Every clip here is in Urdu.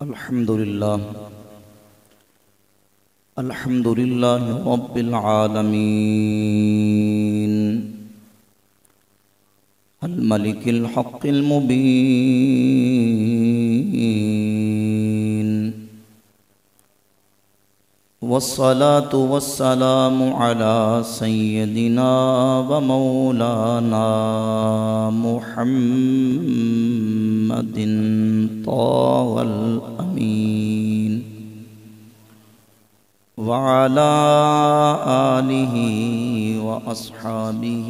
الحمد لله رب العالمين الملك الحق المبين والصلاة والسلام على سيدنا ومولانا محمد طه الأمين وعلى آله وأصحابه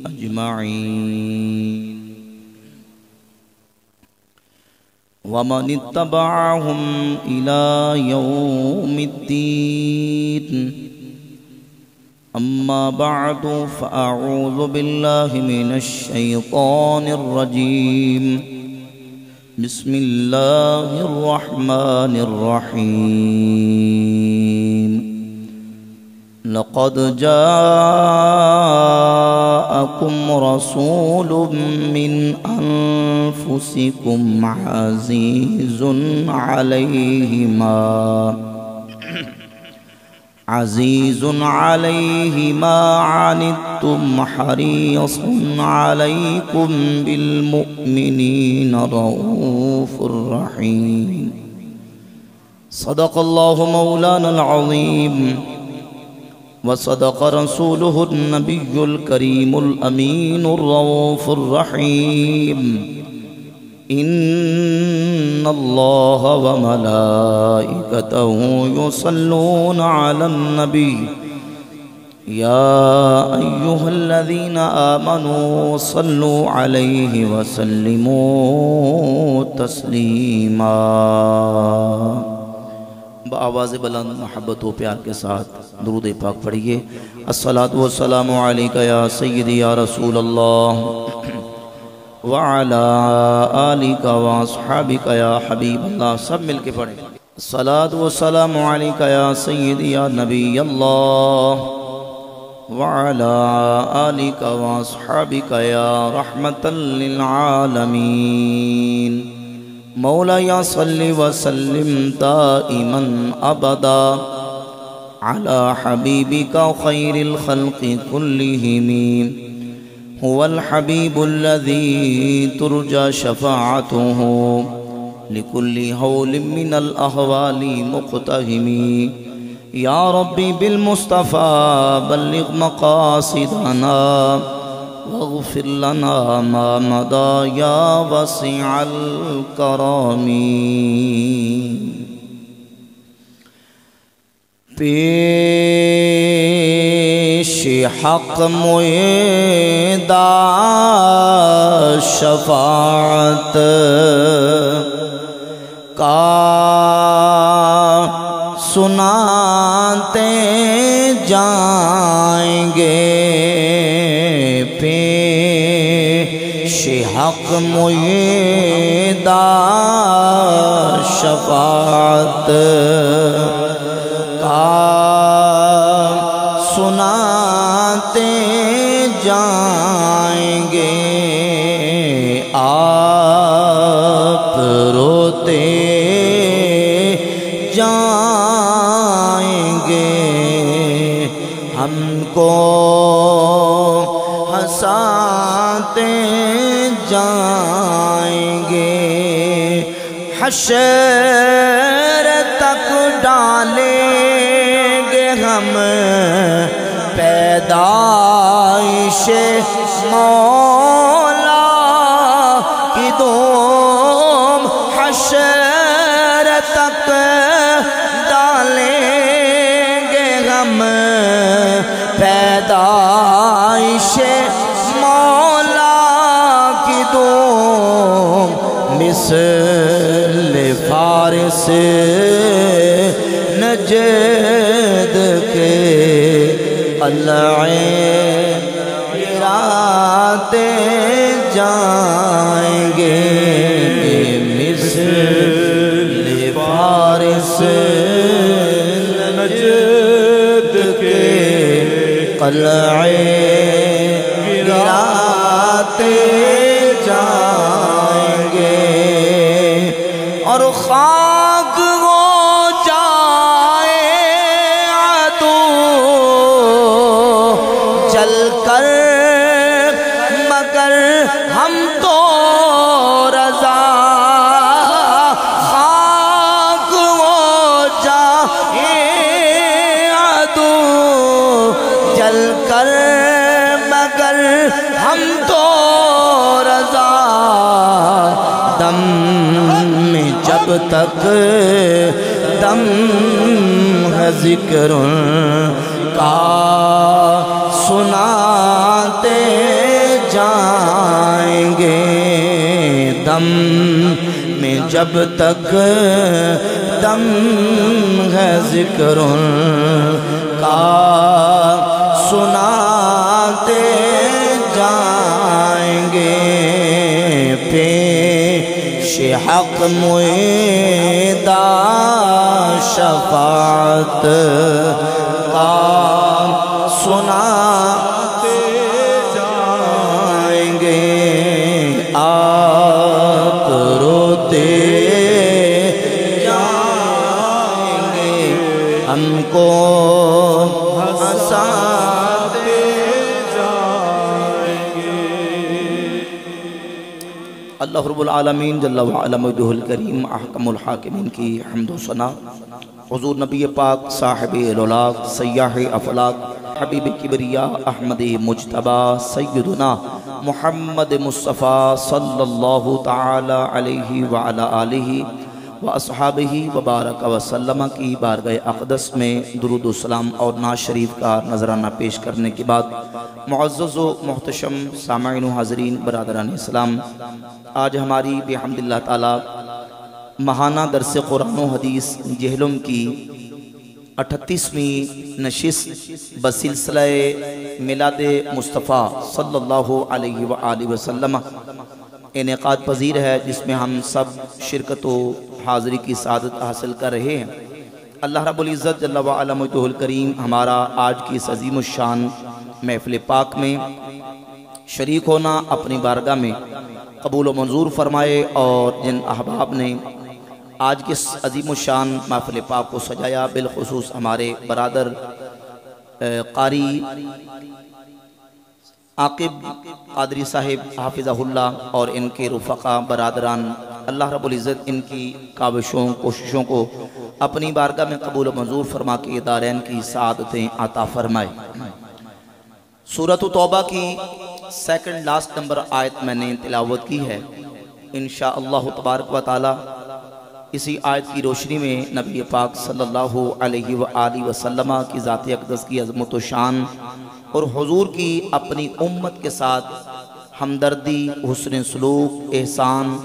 أجمعين ومن اتبعهم إلى يوم الدين أما بعد فأعوذ بالله من الشيطان الرجيم بسم الله الرحمن الرحيم لقد جاءكم رسول من أنفسكم عزيز عليه ما عنتم حريص عليكم بالمؤمنين رؤوف رحيم صدق الله مولانا العظيم وصدق رسوله النبي الكريم الأمين الرؤوف الرحيم إن الله وملائكته يصلون على النبي يا أيها الذين آمنوا صلوا عليه وسلموا تسليما بآواز بلند محبت و پیار کے ساتھ درود پاک پڑھیے الصلاة والسلام علیکہ یا سیدی یا رسول اللہ وعلى آلك واصحابك يا حبيب الله سب مل کے پڑھیں الصلاة والسلام عليك يا سيدي يا نبي الله وعلى آلك واصحابك يا رحمة للعالمين مولاي صل وسلم دائما أبدا على حبيبك خير الخلق كلهم هو الحبيب الذي ترجى شفاعته لكل هول من الأهوال مقتهم يا ربي بالمصطفى بلغ مقاصدنا واغفر لنا ما مضى يا وسيع الكرم پیش حق مویدہ شفاعت کا سناتے جائیں گے پیش حق مویدہ شفاعت سناتے جائیں گے آپ روتے جائیں گے ہم کو ہنساتے جائیں گے حشر تک ڈالیں گے ہم پیدائش مولا کی دوم حشر تک ڈالیں گے ہم پیدائش مولا کی دوم مثل فارس نجد کے قلعے گراتے جائیں گے مثل فارس نجد کے قلعے گراتے جائیں گے اور خاک ہو جائے عدو جل کر مگر ہم تو رضا خاک ہو جائے عدو جل کر مگر ہم تو رضا دم میں جب تک دم ہے ذکر کا سناتے جائیں گے دم میں جب تک دم ہے ذکر کا سناتے جائیں گے پیش حق معیدہ شفاعت کا سناتے جائیں گے آپ روتے جائیں گے ہم کو ہنساتے جائیں گے اللہ رب العالمین جل وعلا مجدہ الکریم احکم الحاکمین کی حمد و ثنا حضور نبی پاک صاحب الاولاق سیاح افلاق حبیب کبریاء احمد مجتبی سیدنا محمد مصطفیٰ صلی اللہ تعالی علیہ وعلا آلہ واصحابہ وبارک وسلم کی بارگاہ اقدس میں درود و سلام اور نعت شریف کا نذرانہ پیش کرنے کے بعد معزز و محتشم سامعین و حاضرین برادران اسلام آج ہماری بحمد اللہ تعالی ماہانہ درس قرآن و حدیث جہلم کی 38ویں نشست بسلسلہ میلاد مصطفیٰ صلی اللہ علیہ وآلہ وسلم انعقاد پذیر ہے جس میں ہم سب شرکت و حاضری کی سعادت حاصل کر رہے ہیں اللہ رب العزت جل وعلا مجدہ الکریم ہمارا آج کی اس عظیم الشان محفل پاک میں شریک ہونا اپنی بارگاہ میں قبول و منظور فرمائے اور جن احباب نے آج کے عظیم الشان محفل پاک کو سجایا بالخصوص ہمارے برادر قاری عاقب قادری صاحب حافظہ اللہ اور ان کے رفقا برادران اللہ رب العزت ان کی کاوشوں کوششوں کو اپنی بارگاہ میں قبول و منظور فرما کے دارین کی سعادتیں عطا فرمائے سورۃ توبہ کی سیکنڈ لاسٹ نمبر آیت میں نے تلاوت کی ہے انشاءاللہ تبارک و تعالی اسی آیت کی روشنی میں نبی پاک صلی اللہ علیہ وآلہ وسلم کی ذات اقدس کی عظمت و شان اور حضور کی اپنی امت کے ساتھ ہمدردی حسن سلوک احسان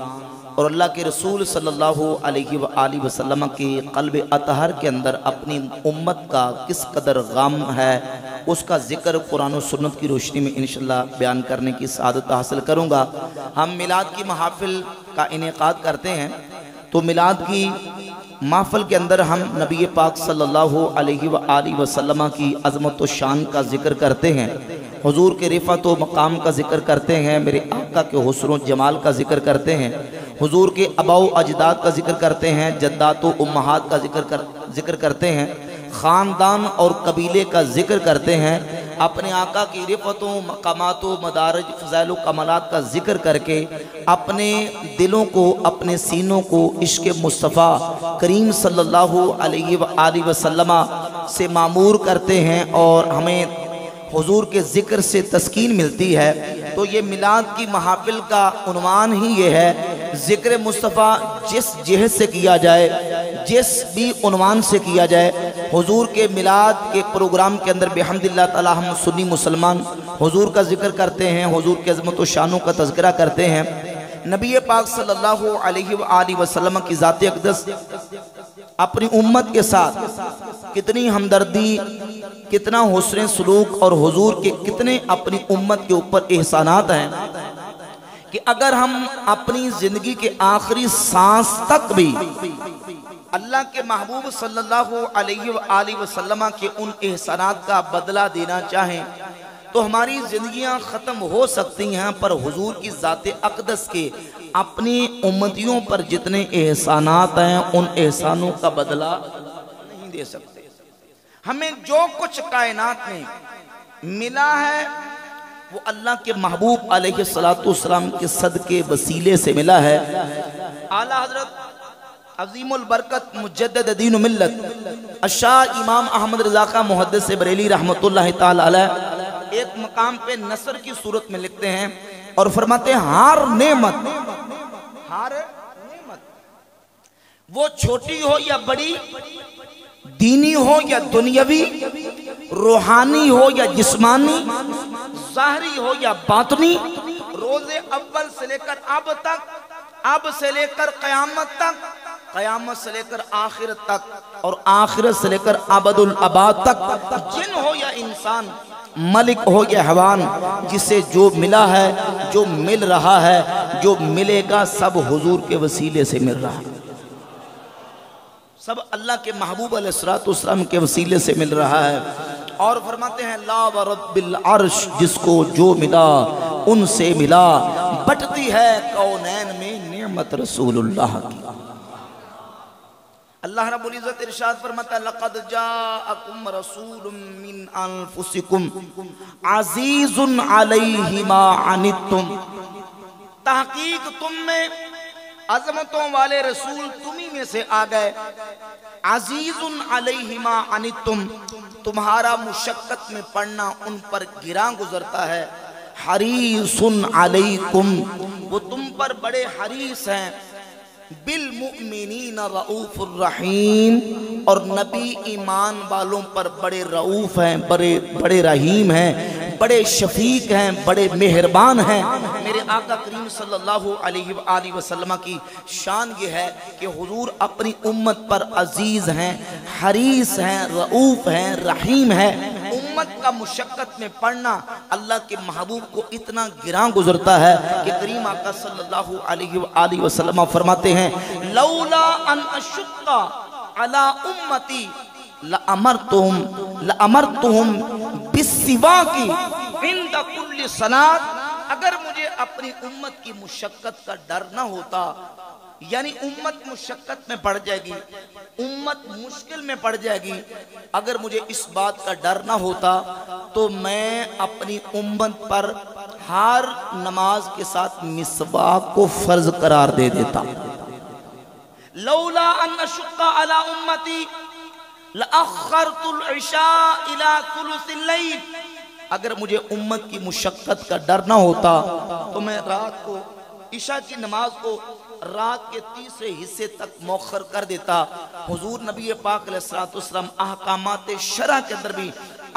اور اللہ کے رسول صلی اللہ علیہ وآلہ وسلم کے قلب اطہر کے اندر اپنی امت کا کس قدر غم ہے اس کا ذکر قرآن و سنت کی روشنی میں انشاءاللہ بیان کرنے کی سعادت حاصل کروں گا ہم میلاد کی محافل کا انعقاد کرتے ہیں تو میلاد کی محفل کے اندر ہم نبی پاک صلی اللہ علیہ وآلہ وسلم کی عظمت و شان کا ذکر کرتے ہیں حضور کے رفعت و مقام کا ذکر کرتے ہیں میرے آقا کے حسن و جمال کا ذکر کرتے ہیں حضور کے آباء و اجداد کا ذکر کرتے ہیں جدات و امہات کا ذکر کرتے ہیں خاندان اور قبیلے کا ذکر کرتے ہیں اپنے آقا کی رفعت و مقامات و مدارج فضائل و کمالات کا ذکر کر کے اپنے دلوں کو اپنے سینوں کو عشق مصطفیٰ کریم صلی اللہ علیہ وآلہ وسلم سے معمور کرتے ہیں اور ہمیں حضور کے ذکر سے تسکین ملتی ہے تو یہ میلاد کی محافل کا عنوان ہی یہ ہے ذکر مصطفیٰ جس جہت سے کیا جائے جس بھی عنوان سے کیا جائے حضور کے میلاد کے پروگرام کے اندر بحمد اللہ تعالی ہم سنی مسلمان حضور کا ذکر کرتے ہیں حضور کے عظمت و شانوں کا تذکرہ کرتے ہیں نبی پاک صلی اللہ علیہ وآلہ وسلم کی ذات اقدس اپنی امت کے ساتھ کتنی ہمدردی کتنا حسن سلوک اور حضور کے کتنے اپنی امت کے اوپر احسانات ہیں کہ اگر ہم اپنی زندگی کے آخری سانس تک بھی اللہ کے محبوب صلی اللہ علیہ وآلہ وسلم کے ان احسانات کا بدلہ دینا چاہیں تو ہماری زندگیاں ختم ہو سکتی ہیں، پر حضور کی ذات اقدس کے اپنی امتیوں پر جتنے احسانات ہیں ان احسانوں کا بدلہ نہیں دے سکتے۔ ہمیں جو کچھ کائنات میں ملا ہے وہ اللہ کے محبوب علیہ السلام کے صدقے وسیلے سے ملا ہے۔ اعلیٰ حضرت عظیم البرکت مجدد دین و ملت الشاہ امام احمد رضا خان محدث بریلی رحمت اللہ تعالی علیہ ایک مقام پہ نثر کی صورت میں لکھتے ہیں اور فرماتے ہیں ہر نعمت وہ چھوٹی ہو یا بڑی، دینی ہو یا دنیاوی، روحانی ہو یا جسمانی، ظاہری ہو یا باطنی، روز اول سے لے کر اب تک، اب سے لے کر قیامت تک، قیامت سے لے کر آخرت تک، اور آخرت سے لے کر ابد الاباد تک، جن ہو یا انسان، ملک ہو یا حیوان، جسے جو ملا ہے، جو مل رہا ہے، جو ملے گا، سب حضور کے وسیلے سے مل رہا ہے، سب اللہ کے محبوب علیہ السلام کے وسیلے سے مل رہا ہے۔ اور فرماتے ہیں لا ورب العرش، جس کو جو ملا ان سے ملا، بٹتی ہے کونین میں نعمت رسول اللہ کی۔ اللہ رب العزت ارشاد فرماتا ہے لقد جاءکم رسول من انفسکم عزیز علیہ ما عنتم، تحقیق تم میں عظمتوں والے رسول تمہیں میں سے آ گئے، عزیز علیہ ما عنتم، تمہارا مشقت میں پڑنا ان پر گراں گزرتا ہے، حریص علیکم، وہ تم پر بڑے حریص ہیں، بالمؤمنین رؤوف الرحیم، اور نبی ایمان والوں پر بڑے رؤوف ہیں، بڑے رحیم ہیں، بڑے شفیق ہیں، بڑے مہربان ہیں۔ میرے آقا کریم صلی اللہ علیہ وآلہ وسلم کی شان یہ ہے کہ حضور اپنی امت پر عزیز ہیں، حریص ہیں، رؤوف ہیں، رحیم ہیں۔ امت کا مشقت میں پڑنا اللہ کے محبوب کو اتنا گراں گزرتا ہے کہ کریم آقا صلی اللہ علیہ وآلہ وسلم فرماتے ہیں لولا ان اشق علی امتی لأمرتهم بالسواک عند کل صلاۃ، اگر مجھے اپنی امت کی مشقت کا ڈر نہ ہوتا، یعنی امت مشقت میں پڑ جائے گی، امت مشکل میں پڑ جائے گی، اگر مجھے اس بات کا ڈر نہ ہوتا تو میں اپنی امت پر ہر نماز کے ساتھ مسواک کو فرض قرار دے دیتا۔ لولا ان اشق علی امتی لأخرت العشاء الى ثلث اللیل، اگر مجھے امت کی مشقت کا ڈر نہ ہوتا تو میں رات کو عشاء کی نماز کو رات کے تیسرے حصے تک مؤخر کر دیتا۔ حضور نبی پاک علیہ السلام احکامات شرع کے اندر بھی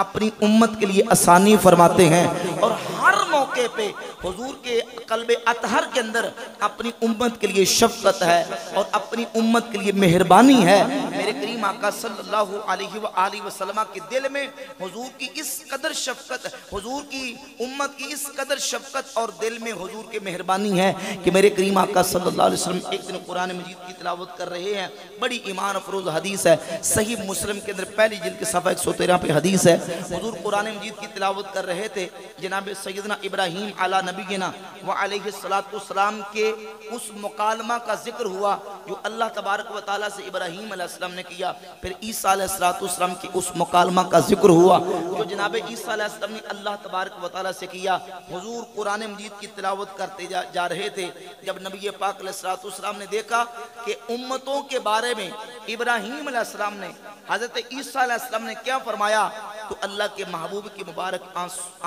اپنی امت کے لیے آسانی فرماتے ہیں، اور ہر موقع پہ حضور کے قلب اطہر کے اندر اپنی امت کے لیے شفقت ہے اور اپنی امت کے لیے مہربانی ہے۔ میرے کریم آقا صلی اللہ علیہ وآلہ وسلم کے دل میں حضور کی اس قدر شفقت، حضور کی امت کی اس قدر شفقت، اور دل میں حضور کے مہربانی ہے کہ میرے کریم آقا صلی اللہ علیہ وسلم ایک دن قرآن مجید کی تلاوت کر رہے ہیں، بڑی ایمان افروز حدیث ہے، صحیح مسلم کے اندر پہلی جلد کے صفحہ 113 پہ حدیث ہے، حضور قرآن مجید کی تلاوت کر رہے تھے، جناب سیدنا ابراہیم علی نبینا وعلیہ السلام کے اس مکالمہ کا ذکر ہوا جو اللہ تبارک و تعالیٰ سے ابراہیم علیہ السلام نے کیا، پھر عیسیٰ علیہ السلام کی اس مکالمہ کا ذکر ہوا جو جناب عیسیٰ علیہ السلام نے اللہ تبارک و تعالیٰ سے کیا۔ حضور قرآن مجید کی تلاوت کرتے جا رہے تھے، جب نبی پاک علیہ السلام نے دیکھا کہ امتوں کے بارے میں ابراہیم علیہ السلام نے حضرت عیسیٰ علیہ السلام نے کیا فرمایا، تو اللہ کے محبوب کی مبارک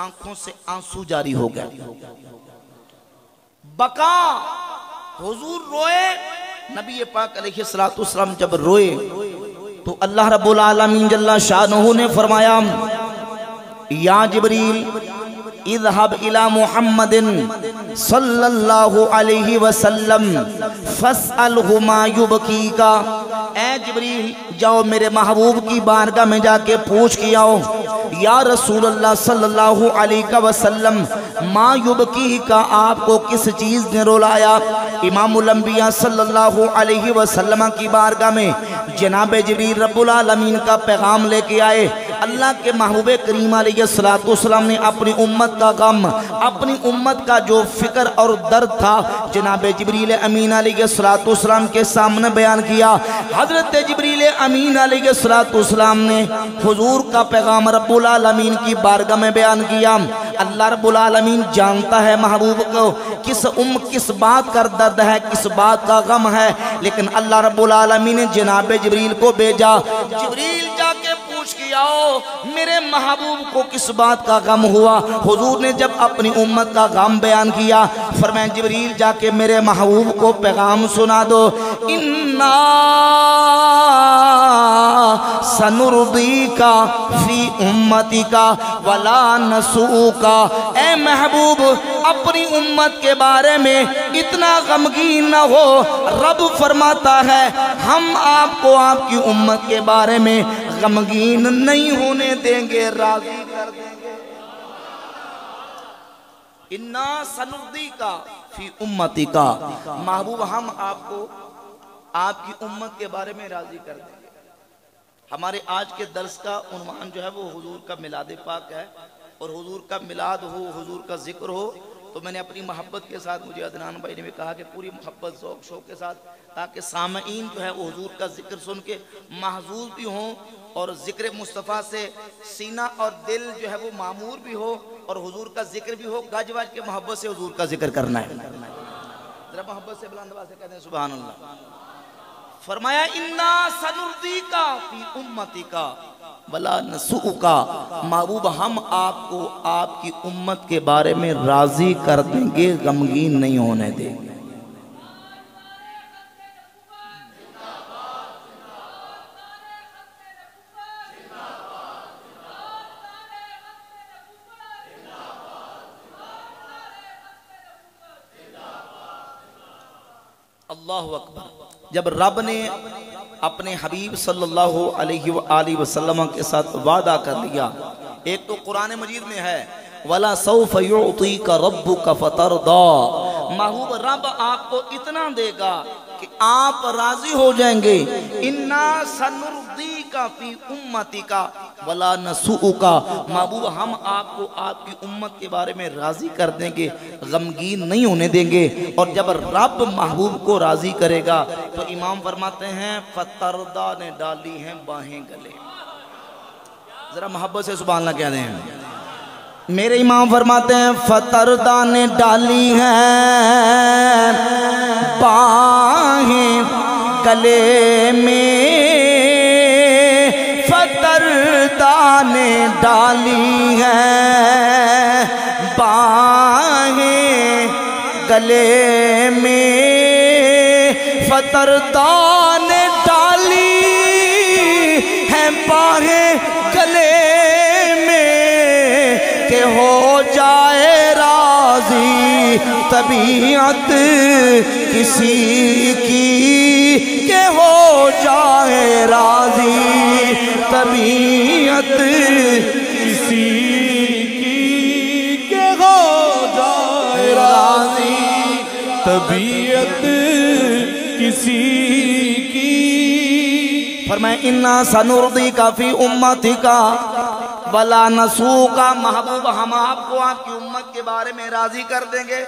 آنکھوں سے آنسو جاری ہو گیا، بکا، حضور روئے۔ نبی پاک علیہ السلام جب روئے تو اللہ رب العالمین جل شانہ نے فرمایا یا جبریل اذهب الى محمد صلی اللہ علیہ وسلم فاسألہ ما یبکیکا، اے جبریل جاؤ میرے محبوب کی بارگاہ میں جا کے پوچھ کے آؤ یا رسول اللہ صلی اللہ علیہ وسلم ما یبکیکا، آپ کو کس چیز نے رولایا۔ امام الانبیاء صلی اللہ علیہ وسلم کی بارگاہ میں جناب جبریل رب العالمین کا پیغام لے کے آئے، اللہ کے محبوب کریم علیہ السلام نے اپنی امت کا غم، اپنی امت کا جو فکر اور درد تھا جناب جبریل امین علیہ السلام کے سامنے بیان کیا۔ حضرت جبریل امین علیہ السلام نے حضور کا پیغام رب العالمین کی بارگاہ میں بیان کیا۔ اللہ رب العالمین جانتا ہے محبوب کو کس بات کا درد ہے، کس بات کا غم ہے، لیکن اللہ رب العالمین نے جناب جبریل کو بھیجا۔ جبریل جا کے پوچھ کے آؤ میرے محبوب کو کس بات کا غم ہوا۔ حضور نے جب اپنی امت کا غم بیان کیا، فرمایا جبریل جا کے میرے محبوب کو پیغام سنا دو، اِنَّا سَنُرْضِيكَ فِي أُمَّتِكَ وَلَا نَسُوءُكَ۔ اے محبوب اپنی امت کے بارے میں اتنا غمگین نہ ہو، رب فرماتا ہے ہم آپ کو آپ کی امت کے بارے میں غمگین نہیں ہونے دیں گے، راضی کر دیں گے۔ اِنَّا سَنُرْضِيكَ فِي أُمَّتِكَ، محبوب ہم آپ کو آپ کی امت کے بارے میں راضی کر دیں گے۔ ہمارے آج کے درس کا عنوان جو ہے وہ حضور کا میلاد پاک ہے، اور حضور کا میلاد ہو، حضور کا ذکر ہو، تو میں نے اپنی محبت کے ساتھ، مجھے عدنان بھائی نے بھی کہا کہ پوری محبت ذوق شوق کے ساتھ، تاکہ سامعین جو ہے وہ حضور کا ذکر سن کے محظوظ بھی ہوں، اور ذکر مصطفیٰ سے سینہ اور دل جو ہے وہ معمور بھی ہو، اور حضور کا ذکر بھی ہو۔ گج وج کے محبت سے حضور کا ذکر کرنا ہے، ذرا محبت سے بلند آواز سے کہتے ہیں سبحان اللہ۔ فرمایا اِنَّا سَنُرْضِيكَ فِي أُمَّتِكَ وَلَا نَسُوءُكَ، محبوب ہم آپ کو آپ کی امت کے بارے میں راضی کر دیں گے، غمگین نہیں ہونے دیں گے۔ اللہ اکبر۔ جب رب نے اپنے حبیب صلی اللہ علیہ وآلہ وسلم کے ساتھ وعدہ کر لیا، ایک تو قرآن مجید میں ہے وَلَا سَوْفَ يُعْطِيكَ رَبُّكَ فَتَرْضَى، محبوب رب آپ کو اتنا دے گا کہ آپ راضی ہو جائیں گے۔ اِنَّا سَنُرْضِيكَ فِي أُمَّتِكَ وَلَا نَسُوءُكَ، محبوب ہم آپ کو آپ کی امت کے بارے میں راضی کر دیں گے، غمگین نہیں ہونے دیں گے۔ اور جب رب محبوب کو راضی کرے گا تو امام فرماتے ہیں فَتَرْضَى نے ڈالی ہیں باہیں گلے۔ ذرا محبت سے سبحان اللہ کہہ دیں۔ میرے امام فرماتے ہیں فَتَرْضَى نے ڈالی ہیں باہیں گلے میں، فَتَرْضَى نے ڈالی ہیں باہیں گلے میں، فَتَرْضَى نے ڈالی ہیں باہیں گلے کہ ہو جائے راضی طبیعت کسی کی، کہ ہو جائے راضی طبیعت کسی کی، کہ ہو جائے راضی طبیعت کسی کی۔ فرمائے اِنَّا سَنُرْضِيكَ فِي أُمَّتِكَ وَلَا نَسُوءُكَ، محبوب ہم آپ کو آپ کی امت کے بارے میں راضی کر دیں گے۔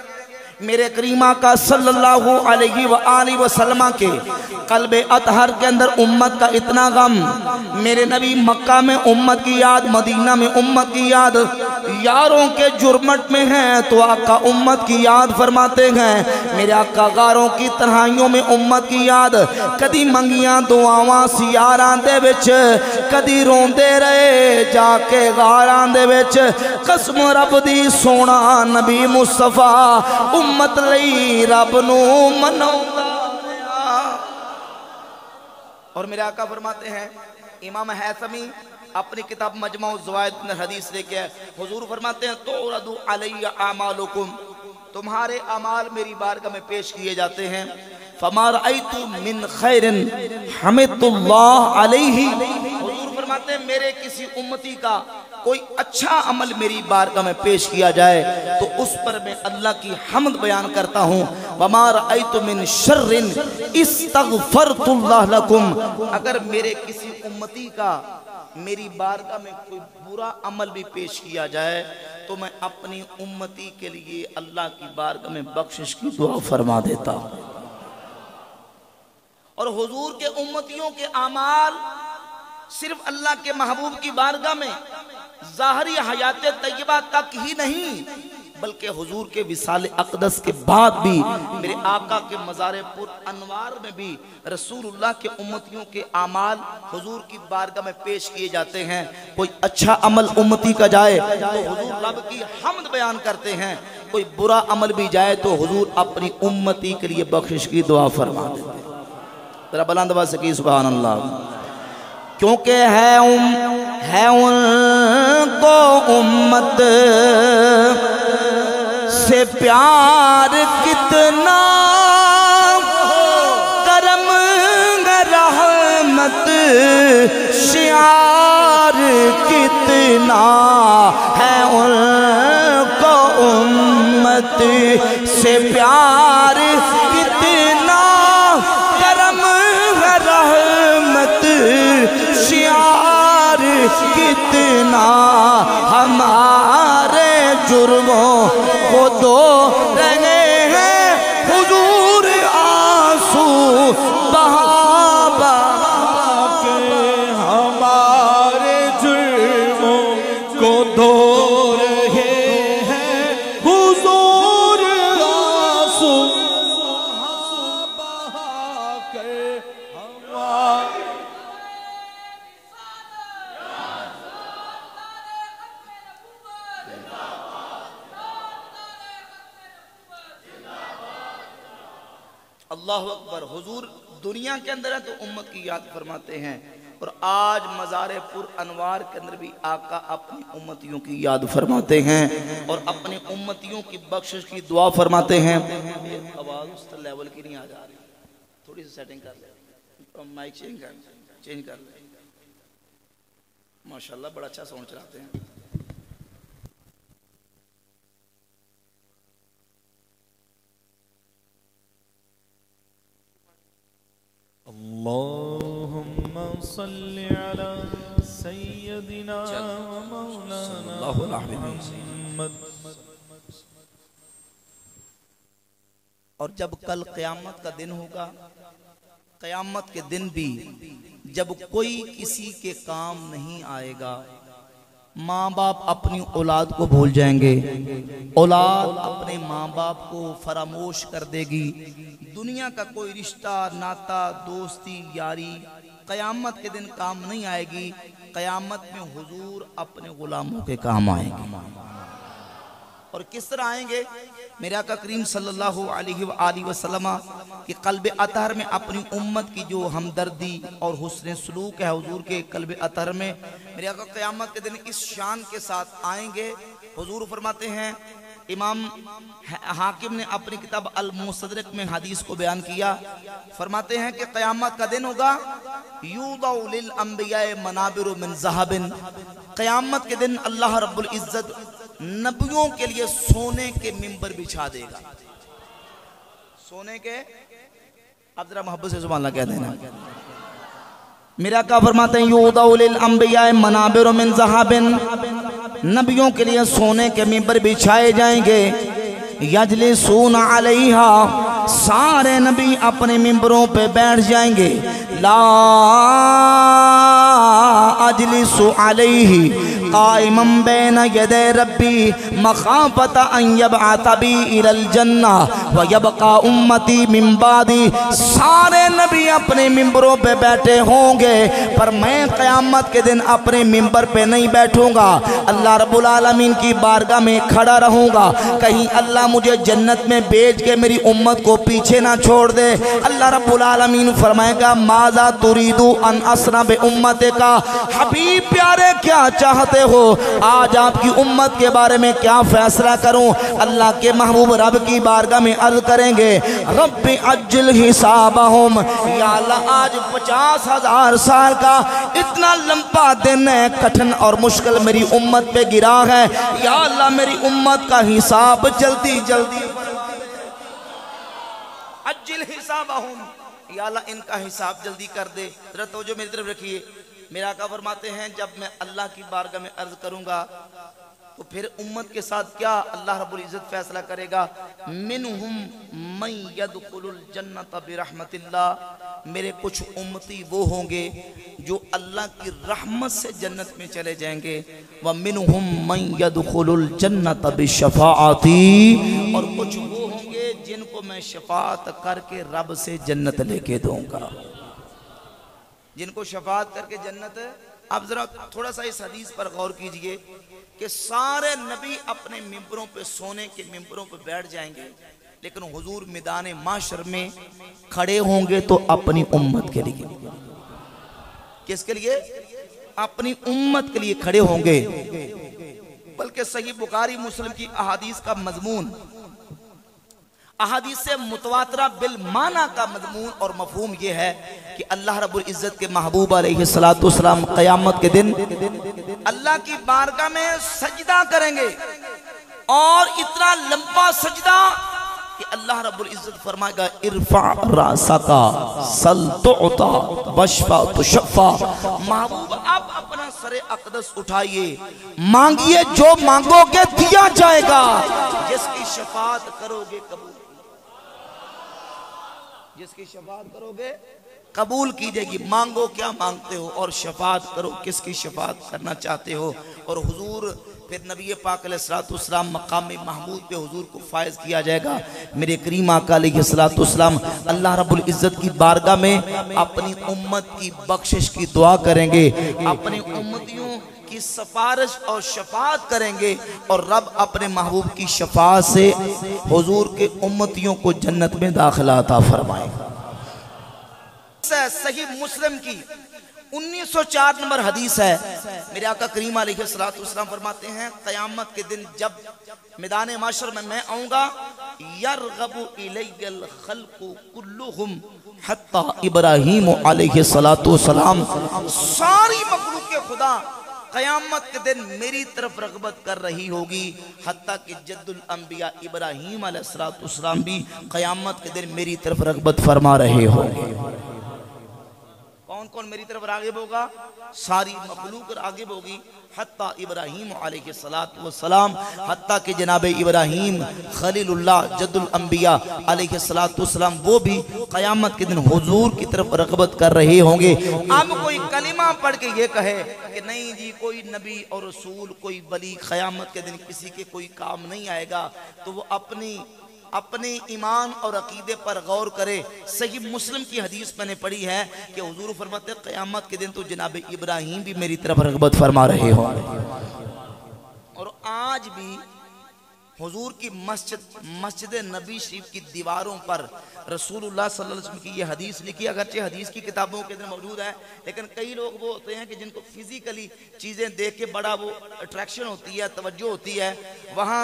میرے کریمہ کا صلی اللہ علیہ وآلہ وسلم کے قلب اطہر کے اندر امت کا اتنا غم، میرے نبی مکہ میں امت کی یاد، مدینہ میں امت کی یاد، یاروں کے جرمٹ میں ہیں تو آقا امت کی یاد فرماتے ہیں، میرے آقا غاروں کی تنہائیوں میں امت کی یاد، کدی منگیاں دعاواں سیاراں دے وچ، کدی روندے رہے جا کے غاراں دے وچ، قسم رب دی سونا نبی مصطفیٰ امت لئی رب نو مناؤندا۔ اور میرے آقا فرماتے ہیں، امام حیثمی اپنی کتاب مجمع الزوائد میں حدیث لے کے حضور فرماتے ہیں تُعْرَضُ عَلَيَّ أَعْمَالُكُمْ، تمہارے اعمال میری بارگاہ میں پیش کیے جاتے ہیں، فَمَا رَأَيْتُ مِنْ خَيْرٍ حَمِدْتُ اللَّهَ عَلَيْهِ، حضور فرماتے ہیں میرے کسی امتی کا کوئی اچھا عمل میری بارگاہ میں پیش کیا جائے تو اس پر میں اللہ کی حمد بیان کرتا ہوں، وَمَا رَأَيْتُ مِنْ شَرٍ اسْتَغْفَرْتُ اللَّهَ لَكُمْ، اگر میرے کسی امتی کا میری بارگاہ میں کوئی برا عمل بھی پیش کیا جائے تو میں اپنی امتی کے لیے اللہ کی بارگاہ میں بخشش کی دعا فرما دیتا ہوں۔ اور حضور کے امتیوں کے اعمال صرف اللہ کے محبوب کی بارگاہ میں ظاہری حیات طیبہ تک ہی نہیں بلکہ حضور کے وصال اقدس کے بعد بھی میرے آقا کے مزار پر انوار میں بھی رسول اللہ کے امتیوں کے اعمال حضور کی بارگاہ میں پیش کیے جاتے ہیں۔ کوئی اچھا عمل امتی کا جائے تو حضور رب کی حمد بیان کرتے ہیں، کوئی برا عمل بھی جائے تو حضور اپنی امتی کے لیے بخشش کی دعا فرما دیتے ہیں۔ ذرا بلند آواز سے کہیے سبحان اللہ۔ کیونکہ ہے ان کو امت سے پیار کتنا، کرم رحمت شعار کتنا ہے ان کو امت سے پیار کتنا، کرم رحمت شعار کتنا، ہمارے جرموں کو دھو رہے ہیں حضور آنسو بہا بہا کے، ہمارے جرموں کو دھو رہے ہیں حضور آنسو بہا بہا کے، ہمارے اللہ اکبر۔ حضور دنیا کے اندر ہے تو امت کی یاد فرماتے ہیں، اور آج مزار پر انوار کے اندر بھی آقا اپنی امتیوں کی یاد فرماتے ہیں اور اپنے امتیوں کی بخشش کی دعا فرماتے ہیں۔ آواز اس لیول کی نہیں آ جا رہی، تھوڑی سی سیٹنگ کر لیں، مائک چینج کر لیں۔ ماشاءاللہ بڑا اچھا ساؤنڈ چلاتے ہیں۔ اللہم صلی علی سیدنا و مولانا محمد۔ اور جب کل قیامت کا دن ہوگا، قیامت کے دن بھی جب کوئی کسی کے کام نہیں آئے گا، ماں باپ اپنی اولاد کو بھول جائیں گے، اولاد اپنے ماں باپ کو فراموش کر دے گی، دنیا کا کوئی رشتہ ناتا دوستی یاری قیامت کے دن کام نہیں آئے گی۔ قیامت میں حضور اپنے غلاموں کے کام آئیں گے۔ اور کس طرح آئیں گے؟ میرے آقا کریم صلی اللہ علیہ وآلہ وسلم کی قلب اطہر میں اپنی امت کی جو ہمدردی اور حسن سلوک ہے حضور کے قلب اطہر میں، میرے آقا قیامت کے دن اس شان کے ساتھ آئیں گے۔ حضور فرماتے ہیں، امام حاکم نے اپنی کتاب المستدرک میں حدیث کو بیان کیا، فرماتے ہیں کہ قیامت کا دن ہوگا، یوضع للانبیاء منابر من ذہب، قیامت کے دن اللہ رب العزت نبیوں کے لیے سونے کے ممبر بچھا دے گا۔ سونے کے، اب ذرا محبت سے سبحان اللہ کہہ دینا۔ میرا آقا فرماتے ہیں یوضع للانبیاء منابر من ذہب، نبیوں کے لیے سونے کے ممبر بچھائے جائیں گے، یجلسون علیہا، سارے نبی اپنے ممبروں پہ بیٹھ جائیں گے، لا اجلس علیہ قائما بین ید ربی مخافت ان یبعث بی الی الجنہ ویبقى امتی من بعدی، سارے نبی اپنے ممبروں پہ بیٹھے ہوں گے، پر میں قیامت کے دن اپنے ممبر پہ نہیں بیٹھوں گا، اللہ رب العالمین کی بارگاہ میں کھڑا رہوں گا، کہیں اللہ مجھے جنت میں بیچ کے میری امت کو پیچھے نہ چھوڑ دے۔ اللہ رب العالمین فرمائے گا ماذا تریدو ان اسرا بامتک، حبیب پیارے کیا چاہتے ہو، آج آپ کی امت کے بارے میں کیا فیصلہ کروں؟ اللہ کے محبوب رب کی بارگاہ میں عرض کریں گے رب عجل حسابہم، یا اللہ آج 50,000 سال کا اتنا لمبا دن ہے، کٹھن اور مشکل میری امت پہ گرا ہے، یا اللہ میری امت کا حساب جلدی جلدی عجل حسابہم، یا اللہ ان کا حساب جلدی کر دے۔ ذرا توجہ میری طرف رکھیے، میرا آقا فرماتے ہیں جب میں اللہ کی بارگاہ میں عرض کروں گا تو پھر امت کے ساتھ کیا اللہ رب العزت فیصلہ کرے گا؟ منہم من یدخل الجنت برحمت اللہ، میرے کچھ امتی وہ ہوں گے جو اللہ کی رحمت سے جنت میں چلے جائیں گے، ومنہم من یدخل الجنت بشفاعتی، اور کچھ وہ ہوں گے جن کو میں شفاعت کر کے رب سے جنت لے کے دوں گا، جن کو شفاعت کر کے جنت۔ اب ذرا تھوڑا سا اس حدیث پر غور کیجئے کہ سارے نبی اپنے ممبروں پہ سونے کے ممبروں پہ بیٹھ جائیں گے، لیکن حضور میدان معاشر میں کھڑے ہوں گے تو اپنی امت کے لیے، کس کے لیے؟ اپنی امت کے لیے کھڑے ہوں گے۔ بلکہ صحیح بخاری مسلم کی احادیث کا مضمون، احادیث متواترہ بالمعنی کا مضمون اور مفہوم یہ ہے کہ اللہ رب العزت کے محبوب علیہ السلام قیامت کے دن اللہ کی بارگاہ میں سجدہ کریں گے، اور اتنا لمبا سجدہ کہ اللہ رب العزت فرمائے گا ارفع راسکا سل تعطا واشفع تشفع، محبوب اب اپنا سر اقدس اٹھائیے، مانگیے جو مانگو گے دیا جائے گا، جس کی شفاعت کرو گے قبول، جس کی شفاعت کرو گے قبول کی جائے گی۔ مانگو کیا مانگتے ہو اور شفاعت کرو کس کی شفاعت کرنا چاہتے ہو۔ اور حضور پھر نبی پاک علیہ السلام مقام محمود پہ حضور کو فائز کیا جائے گا۔ میرے کریم آقا علیہ السلام اللہ رب العزت کی بارگاہ میں اپنی امت کی بخشش کی دعا کریں گے، اپنی امتیوں کی سفارش اور شفاعت کریں گے، اور رب اپنے محبوب کی شفاعت سے حضور کے امتیوں کو جنت میں داخلہ عطا فرمائے گا۔ صحیح مسلم کی 1904 نمبر حدیث ہے، میرے آقا کریم علیہ السلام فرماتے ہیں قیامت کے دن جب میدان معاشر میں آؤں گا، یرغب الی الخلق کلہم حتی ابراہیم علیہ السلام، ساری مخلوق خدا قیامت کے دن میری طرف رغبت کر رہی ہوگی، حتیٰ کہ جد الانبیاء ابراہیم علیہ السلام بھی قیامت کے دن میری طرف رغبت فرما رہے ہوں۔ کون کون میری طرف راغب ہوگا؟ ساری مخلوق راغب ہوگی، حتیٰ ابراہیم علیہ السلام، حتیٰ کہ جناب ابراہیم خلیل اللہ جد الانبیاء علیہ السلام وہ بھی قیامت کے دن حضور کی طرف رغبت کر رہے ہوں گے۔ اب کوئی کلمہ پڑھ کے یہ کہے کہ نہیں جی کوئی نبی اور رسول کوئی ولی قیامت کے دن کسی کے کوئی کام نہیں آئے گا، تو وہ اپنے ایمان اور عقیدے پر غور کرے۔ صحیح مسلم کی حدیث میں نے پڑھی ہے کہ حضور فرماتے ہیں قیامت کے دن تو جناب ابراہیم بھی میری طرف رغبت فرما رہے ہوں۔ اور آج بھی حضور کی مسجد نبی شریف کی دیواروں پر رسول اللہ صلی اللہ علیہ وسلم کی یہ حدیث لکھی، اگرچہ حدیث کی کتابوں کے اندر موجود ہے، لیکن کئی لوگ وہ ہوتے ہیں کہ جن کو فزیکلی چیزیں دیکھ کے بڑا وہ اٹریکشن ہوتی ہے، توجہ ہوتی ہے، وہاں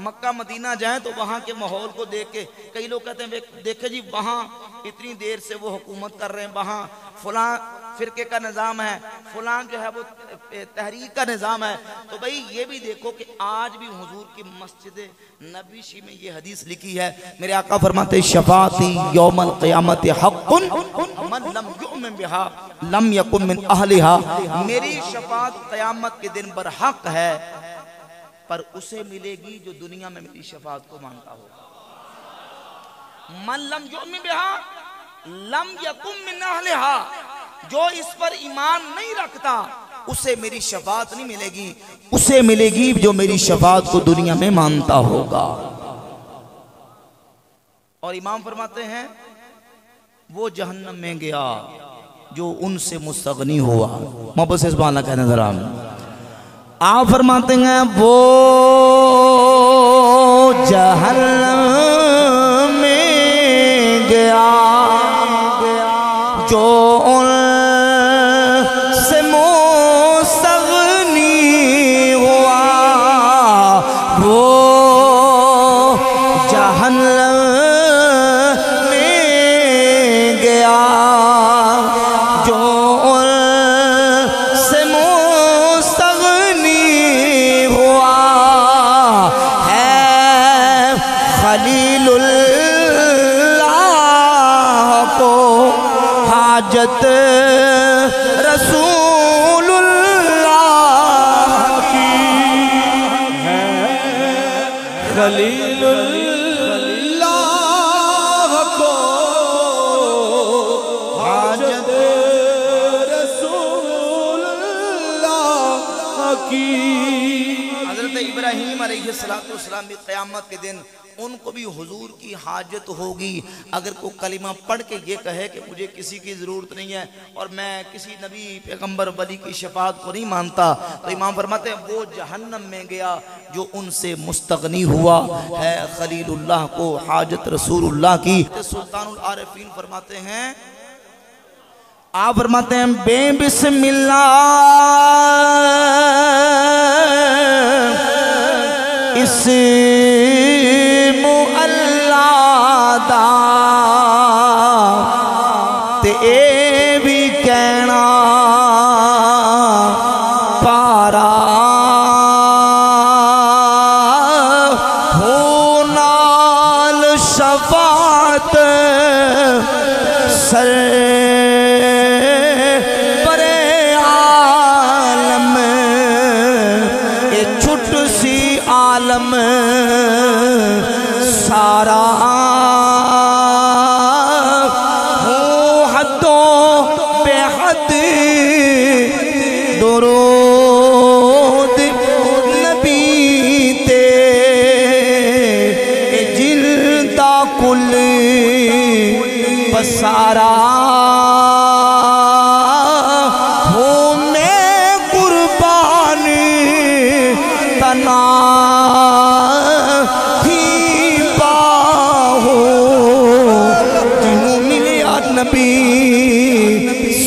مکہ مدینہ جائیں تو وہاں کے ماحول کو دیکھ کے کئی لوگ کہتے ہیں دیکھیں جی وہاں اتنی دیر سے وہ حکومت کر رہے ہیں، وہاں فلاں فرقے کا نظام ہے، فلاں جو ہے وہ تحریک کا نظام ہے، تو بھئی یہ بھی دیکھو کہ آج بھی حضور کی مسجد نبی شی میں یہ حدیث لکھی ہے۔ میرے آقا فرماتے شفاعتی یوم القیامت حق من لم یؤمن بہا لم یکن من اہلہا، میری شفاعت قیامت کے دن پر حق ہے، پر اسے ملے گی جو دنیا میں میری شفاعت کو مانتا ہوگا۔ من لم یؤمن بہا لم یکن من اہلہا، جو اس پر ایمان نہیں رکھتا اسے میری شفاعت نہیں ملے گی، اسے ملے گی جو میری شفاعت کو دنیا میں مانتا ہوگا۔ اور امام فرماتے ہیں وہ جہنم میں گیا جو ان سے مستغنی ہوا۔ محبت سے سبحان اللہ کہنے ذرا آپ فرماتے ہیں وہ جہنم میں گیا جو ان سے مستغنی ہوا، وہ جہنم میں گیا جو ان سے مستغنی ہوا، ہے خلیل اللہ کو حاجت رسول خلیل اللہ کو حاجت رسول اللہ کی۔ حضرت ابراہیم علیہ السلام بھی قیامت کے دن ان کو بھی حضور کی حاجت ہوگی۔ اگر کوئی کلمہ پڑھ کے یہ کہے کہ مجھے کسی کی ضرورت نہیں ہے اور میں کسی نبی پیغمبر ولی کی شفاعت کو نہیں مانتا، تو امام فرماتے ہیں وہ جہنم میں گیا جو ان سے مستغنی ہوا ہے خلیل اللہ کو حاجت رسول اللہ کی۔ سلطان العارفین فرماتے ہیں، آپ فرماتے ہیں بے بسم اللہ اسم اللہ دا تے اے بھی کہنا پارا ہو نال شفاعت سر عالم سارا ہو حدوں بے حد درود نبی تے جلدہ کل بسارا ہو میں قربانی تنا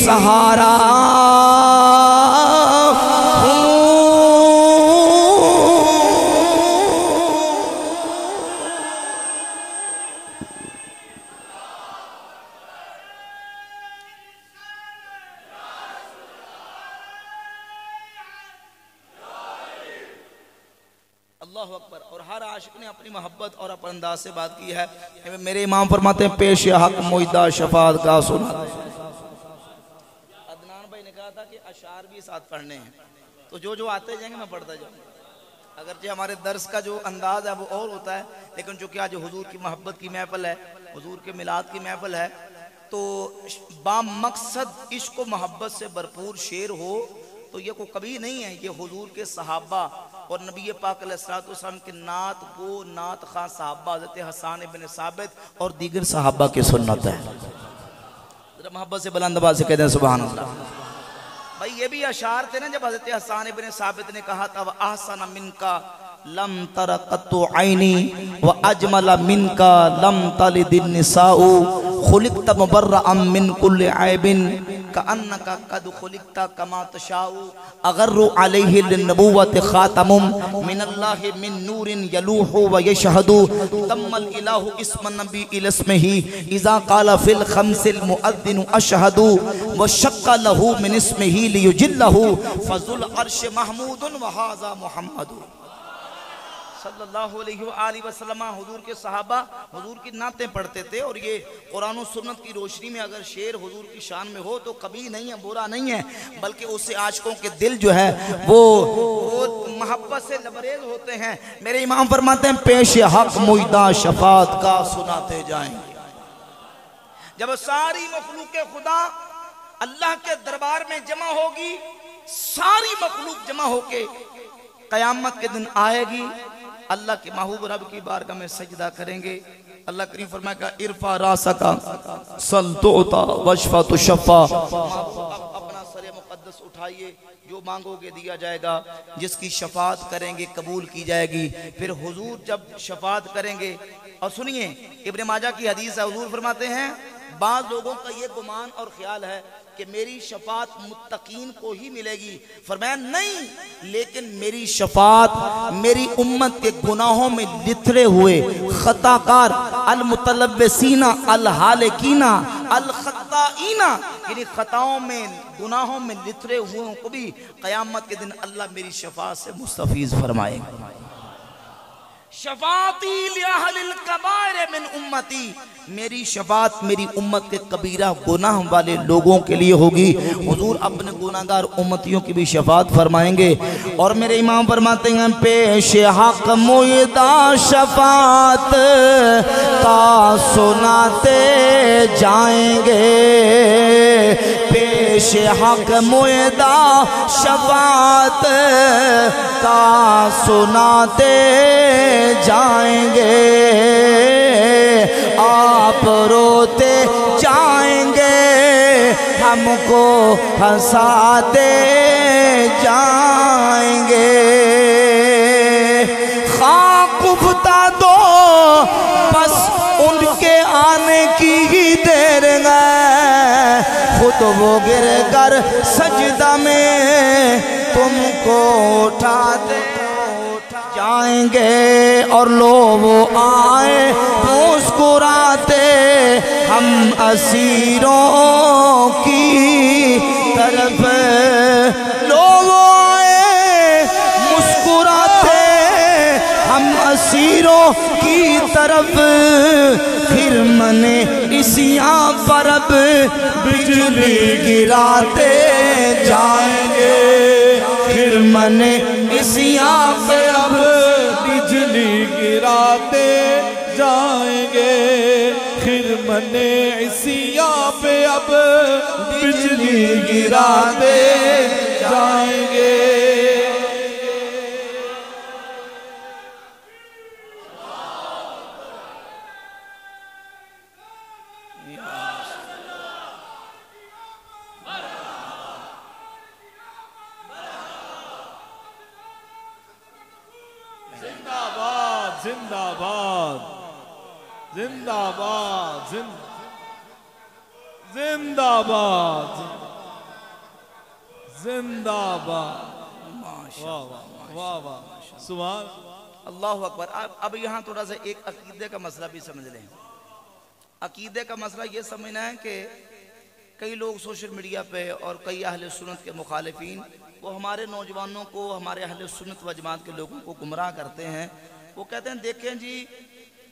سہارا اللہ اکبر۔ اور ہر عاشق نے اپنی محبت اور اپنے انداز سے بات کی ہے۔ میرے امام فرماتے ہیں پیش حق معدہ شفاعت کا سنا۔ عدنان بھائی نے کہا تھا کہ اشعار بھی ساتھ پڑھنے ہیں، تو جو آتے جائیں گے میں پڑھتا جاؤں گا۔ اگرچہ ہمارے درس کا جو انداز ہے وہ اور ہوتا ہے، لیکن چونکہ آج حضور کی محبت کی محفل ہے، حضور کے میلاد کی محفل ہے، تو با مقصد عشق و محبت سے بھرپور شعر ہو تو یہ کوئی کبھی نہیں ہے۔ یہ حضور کے صحابہ اور نبی پاک علیہ السلام کے نعت گو نعت خواہ صحابہ حضرت حسان بن ثابت اور دیگر صحابہ کی سنت ہے۔ محبت سے بلند آواز سے کہتے ہیں سبحان اللہ۔ بھائی یہ بھی اشعار تھے نا، جب حضرت حسان بن ثابت نے کہا تھا وَأَحْسَنَ مِنْكَ لَمْ تَرَ قَطُّ عَيْنِي وَأَجْمَلَ مِنْكَ لَمْ تَلِدِ النِّسَاءُ خُلِقْتَ مُبَرَّأً مِنْ كُلِّ عَيْبٍ كَأَنَّكَ قَدْ خُلِقْتَ كَمَا تَشَاءُ أَغَرُّ عَلَيْهِ لِلنُّبُوَّةِ خَاتَمٌ مِنَ اللَّهِ مِنْ نُورٍ يَلُوحُ وَيَشْهَدُ ضَمَّ الْإِلَهُ اسْمَ النَّبِيِّ إِلَى اسْمِهِ إِذَا قَالَ فِي الْخَمْسِ الْمُؤَذِّنُ أَشْهَدُ وَشَقَّ لَهُ مِنْ اسْمِهِ لِيُجِلَّهُ فَذُو الْعَرْشِ مَحْمُودٌ وَهَذَا مُحَمَّدٌ صلی اللہ علیہ وآلہ وسلم۔ حضور کے صحابہ حضور کی نعتیں پڑھتے تھے، اور یہ قرآن و سنت کی روشنی میں اگر شعر حضور کی شان میں ہو تو کبھی نہیں ہے، برا نہیں ہے، بلکہ اس سے عاشقوں کے دل جو ہے وہ محبت سے لبریز ہوتے ہیں۔ میرے امام فرماتے ہیں پیش حق معدہ شفاعت کا سناتے جائیں گے۔ جب ساری مخلوق خدا اللہ کے دربار میں جمع ہوگی، ساری مخلوق جمع ہو کے قیامت کے دن آئے گی، اللہ کے محبوب رب کی بارگاہ میں سجدہ کریں گے۔ اللہ کریم فرمائے گا ارفع راسکا سل تعطا واشفع تشفع، اپنا سر مقدس اٹھائیے، جو مانگو گے دیا جائے گا، جس کی شفاعت کریں گے قبول کی جائے گی۔ پھر حضور جب شفاعت کریں گے، اور سنیے ابن ماجہ کی حدیث ہے، حضور فرماتے ہیں بعض لوگوں کا یہ گمان اور خیال ہے کہ میری شفاعت متقین کو ہی ملے گی۔ فرمایا نہیں، لیکن میری شفاعت میری امت کے گناہوں میں لتھڑے ہوئے خطاکار المتلبسین الحالکین الخطائین، یعنی خطاؤں میں گناہوں میں لتھڑے ہوئے کو بھی قیامت کے دن اللہ میری شفاعت سے مستفیض فرمائے گا۔ شفاعتی لأہل الکبائر من امتی، میری شفاعت میری امت کے کبیرہ گناہ والے لوگوں کے لیے ہوگی۔ حضور اپنے گناہگار امتیوں کی بھی شفاعت فرمائیں گے۔ اور میرے امام فرماتے ہیں پیش حق موعدہ شفاعت کا سناتے جائیں گے، پیش حق موعدہ شفاعت کا سناتے جائیں گے، آپ روتے جائیں گے، ہم کو ہنساتے جائیں گے۔ خاک افتہ دو بس ان کے آنے کی ہی دیر ہے، خود وہ گر کر سجدہ میں تم کو اٹھاتے جائیں گے، اور لوگ آئے مسکراتے ہم اسیروں کی طرف، لوگ آئے مسکراتے ہم اسیروں کی طرف، پھر منے اسیاں پر اب بجلی گراتے جائیں گے، پھر منے اسیاں پر اب بجلی گراتے جائیں گے، خرمن عیسیٰ پہ اب بجلی گراتے جائیں گے۔ زندہ باد، زندہ باد، زندہ باد، زندہ باد، واہ واہ واہ، سبحان اللہ اکبر۔ اب یہاں تھوڑا سا ایک عقیدے کا مسئلہ بھی سمجھ لیں۔ عقیدے کا مسئلہ یہ سمجھنا ہے کہ کئی لوگ سوشل میڈیا پہ اور کئی اہل سنت کے مخالفین وہ ہمارے نوجوانوں کو، ہمارے اہل سنت و جماعت کے لوگوں کو گمراہ کرتے ہیں۔ وہ کہتے ہیں دیکھیں جی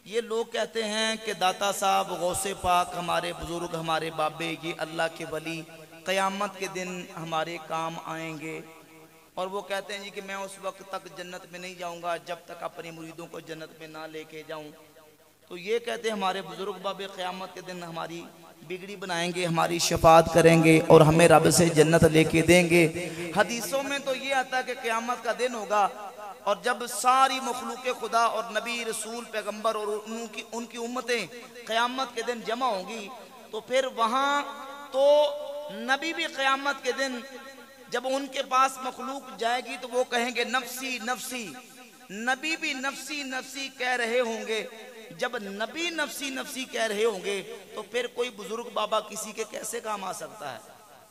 یہ لوگ کہتے ہیں کہ داتا صاحب، غوث پاک، ہمارے بزرگ، ہمارے بابے، یہ اللہ کے ولی قیامت کے دن ہمارے کام آئیں گے، اور وہ کہتے ہیں جی کہ میں اس وقت تک جنت میں نہیں جاؤں گا جب تک اپنے مریدوں کو جنت میں نہ لے کے جاؤں۔ تو یہ کہتے ہیں ہمارے بزرگ بابے قیامت کے دن ہماری بگڑی بنائیں گے، ہماری شفاعت کریں گے اور ہمیں رب سے جنت لے کے دیں گے۔ حدیثوں میں تو یہ آتا ہے کہ قیامت کا دن ہوگا اور جب ساری مخلوق خدا اور نبی، رسول، پیغمبر اور ان کی امتیں قیامت کے دن جمع ہوں گی، تو پھر وہاں تو نبی بھی قیامت کے دن جب ان کے پاس مخلوق جائے گی تو وہ کہیں گے نفسی نفسی، نبی بھی نفسی نفسی کہہ رہے ہوں گے۔ جب نبی نفسی نفسی کہہ رہے ہوں گے تو پھر کوئی بزرگ بابا کسی کے کیسے کام آ سکتا ہے؟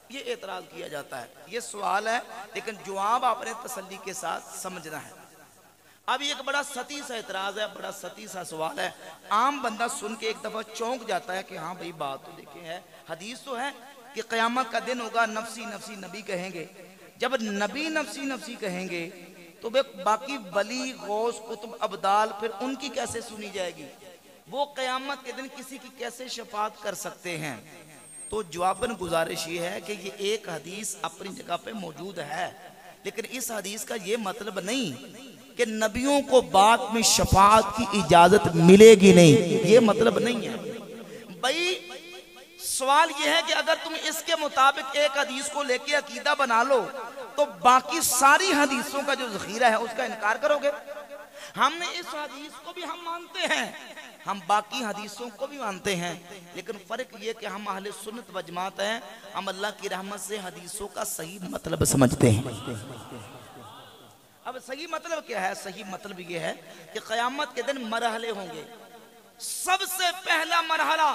یہ اعتراض کیا جاتا ہے۔ یہ سوال ہے لیکن جواب آپ نے تسلی کے ساتھ سمجھنا ہے۔ اب یہ ایک بڑا سطحی سا اعتراض ہے، بڑا سطحی سا سوال ہے۔ عام بندہ سن کے ایک دفعہ چونک جاتا ہے کہ ہاں بھئی بات تو دیکھیں ہے، حدیث تو ہے کہ قیامت کا دن ہوگا، نفسی نفسی نبی کہیں گے۔ جب نبی نفسی نفسی کہیں گے تو باقی ولی، غوث، قطب، ابدال پھر ان کی کیسے سنی جائے گی؟ وہ قیامت کے دن کسی کی کیسے شفاعت کر سکتے ہیں؟ تو جواباً گزارش یہ ہے کہ یہ ایک حدیث اپنی جگہ پہ موجود ہے، لیکن اس حدیث کا یہ مطلب نہیں کہ نبیوں کو بعد میں شفاعت کی اجازت ملے گی نہیں، یہ مطلب نہیں ہے۔ بھئی سوال یہ ہے کہ اگر تم اس کے مطابق ایک حدیث کو لے کے عقیدہ بنا لو تو باقی ساری حدیثوں کا جو ذخیرہ ہے اس کا انکار کرو گے؟ ہم نے اس حدیث کو بھی ہم مانتے ہیں، ہم باقی حدیثوں کو بھی مانتے ہیں، لیکن فرق یہ کہ ہم اہل سنت و جماعت ہیں، ہم اللہ کی رحمت سے حدیثوں کا صحیح مطلب سمجھتے ہیں۔ اب صحیح مطلب کیا ہے؟ صحیح مطلب یہ ہے کہ قیامت کے دن مرحلے ہوں گے۔ سب سے پہلا مرحلہ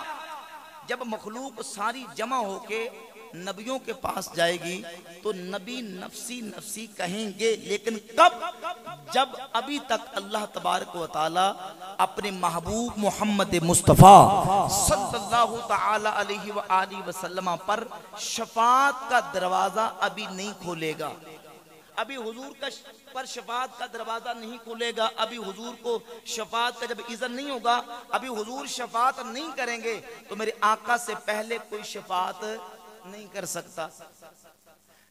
جب مخلوق ساری جمع ہو کے نبیوں کے پاس جائے گی تو نبی نفسی نفسی کہیں گے، لیکن کب؟ جب ابھی تک اللہ تبارک و تعالی اپنے محبوب محمد مصطفیٰ صلی اللہ تعالی علیہ وآلہ وسلم پر شفاعت کا دروازہ ابھی نہیں کھولے گا۔ ابھی حضور کا پر شفاعت کا دروازہ نہیں کھلے گا، ابھی حضور کو شفاعت کا جب اذن نہیں ہوگا، ابھی حضور شفاعت نہیں کریں گے تو میرے آقا سے پہلے کوئی شفاعت نہیں کر سکتا۔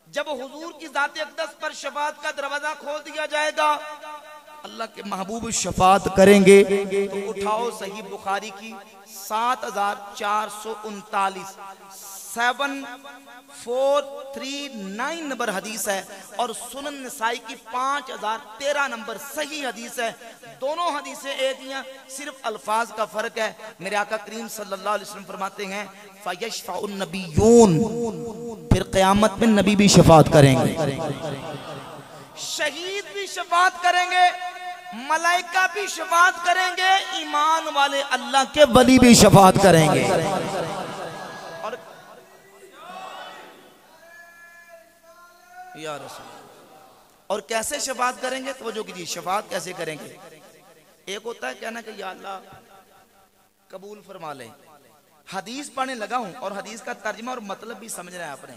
جب حضور کی ذات اقدس پر شفاعت کا دروازہ کھول دیا جائے گا، اللہ کے محبوب شفاعت کریں گے، تو اٹھاؤ صحیح بخاری کی 7439 7439 نمبر حدیث ہے، اور سنن نسائی کی 5013 نمبر صحیح حدیث ہے۔ دونوں حدیثیں ایک ہیں، صرف الفاظ کا فرق ہے۔ میرے آقا کریم صلی اللہ علیہ وسلم فرماتے ہیں فَيَشْفَعُ النَّبِيُّونَ، پھر قیامت میں نبی بھی شفاعت کریں گے، شہید بھی شفاعت کریں گے، ملائکہ بھی شفاعت کریں گے، ایمان والے اللہ کے ولی بھی شفاعت کریں گے۔ یا رسول، اور کیسے شفاعت کریں گے؟ توجہ کیجیے، شفاعت کیسے کریں گے؟ ایک ہوتا ہے کہنا کہ یا اللہ قبول فرما لیں، حدیث پڑھنے لگا ہوں اور حدیث کا ترجمہ اور مطلب بھی سمجھنا ہے آپ نے،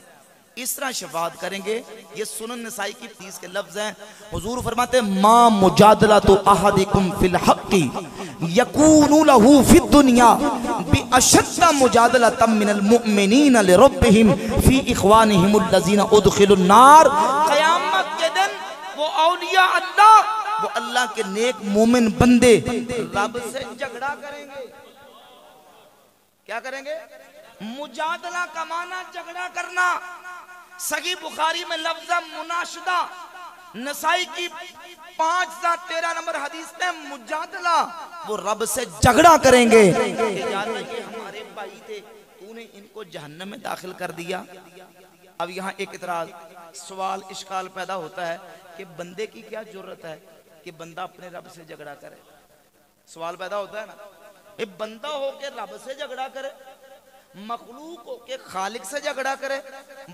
اس طرح شفاعت کریں گے۔ یہ سنن نسائی کی حدیث کے لفظ ہیں۔ حضور فرماتے ہیں ما مجادلۃ احدکم فی الحق یکون لہ فی الدنیا باشد مجادلۃ من المؤمنین لربہم فی اخوانہم الذین ادخلوا النار۔ قیامت کے دن وہ اولیاء اللہ، وہ اللہ کے نیک مومن بندے رب سے جھگڑا کریں گے۔ کیا کریں گے؟ مجادلہ کا معنی جھگڑا کرنا۔ صحیح بخاری میں لفظ مناشدہ، نسائی کی 5013 نمبر حدیث میں مجادلہ، وہ رب سے جھگڑا کریں گے کہ یا اللہ یہ ہمارے بھائی تھے، تو نے ان کو جہنم میں داخل کر دیا۔ اب یہاں ایک اعتراض، سوال اشکال پیدا ہوتا ہے کہ بندے کی کیا جرت ہے کہ بندہ اپنے رب سے جھگڑا کرے؟ سوال پیدا ہوتا ہے نا، یہ بندہ ہو کے رب سے جھگڑا کرے، مخلوق ہو کے خالق سے جھگڑا کرے،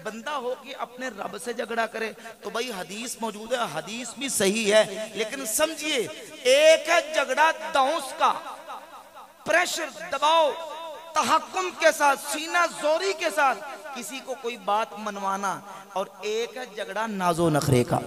بندہ ہو کے اپنے رب سے جھگڑا کرے۔ تو بھائی حدیث موجود ہے، حدیث بھی صحیح ہے، لیکن سمجھیے ایک ہے جھگڑا دھونس کا، پریشر، دباؤ، تحکم کے ساتھ، سینہ زوری کے ساتھ کسی کو کوئی بات منوانا، اور ایک ہے جھگڑا ناز و نخرے کا،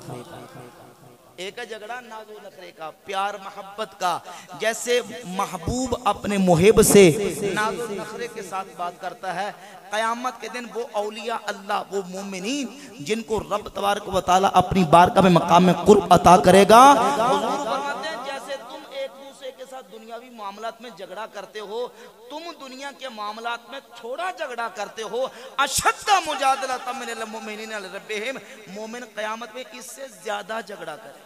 ایک ہے جھگڑا ناز و نخرے کا، پیار محبت کا۔ جیسے محبوب اپنے محب سے ناز و نخرے کے ساتھ بات کرتا ہے، قیامت کے دن وہ اولیاء اللہ، وہ مومنین جن کو رب تبارک و تعالی اپنی بارگاہ میں مقام قرب عطا کرے گا، حضور فرماتے ہیں جیسے تم ایک دوسرے کے ساتھ دنیاوی معاملات میں جھگڑا کرتے ہو، تم دنیا کے معاملات میں تھوڑا جھگڑا کرتے ہو، اشد مجادلۃ من المؤمنین لربہم، مومن قیامت میں اس سے زیادہ جھگڑا کریں گے،